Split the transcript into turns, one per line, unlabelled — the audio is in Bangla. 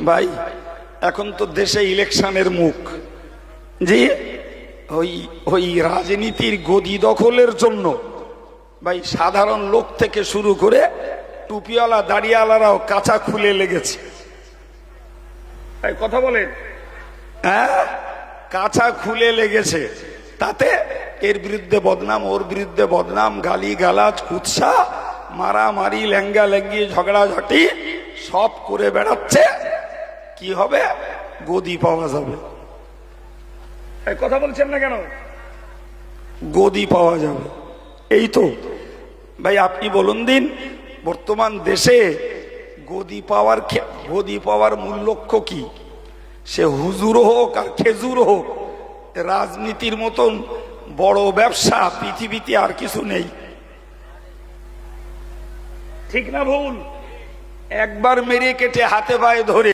ভাই এখন তো দেশে ইলেকশনের মুখ, জি ওই ওই রাজনীতির গদি দখলের জন্য ভাই সাধারণ লোক থেকে শুরু করে টুপিওয়ালা দাড়িওয়ালারাও কাঁচা খুলে লেগেছে। কথা বলেন, হ্যাঁ কাঁচা খুলে লেগেছে। তাতে এর বিরুদ্ধে বদনাম, ওর বিরুদ্ধে বদনাম, গালি গালাজ, কুৎসা, মারামারি, লেঙ্গা লেঙ্গি, ঝগড়াঝাটি সব করে বেড়াচ্ছে। কি হবে? গদি পাওয়া যাবে। কথা বলছেন না কেন? গদি পাওয়া যাবে, এই তো ভাই। আপনি বলুন দিন, বর্তমান দেশে গদি পাওয়ার মূল লক্ষ্য কি? সে হুজুর হোক আর খেজুর হোক, রাজনীতির মতন বড় ব্যবসা পৃথিবীতে আর কিছু নেই। ঠিক না ভুল? একবার মেরে কেটে হাতে পায়ে ধরে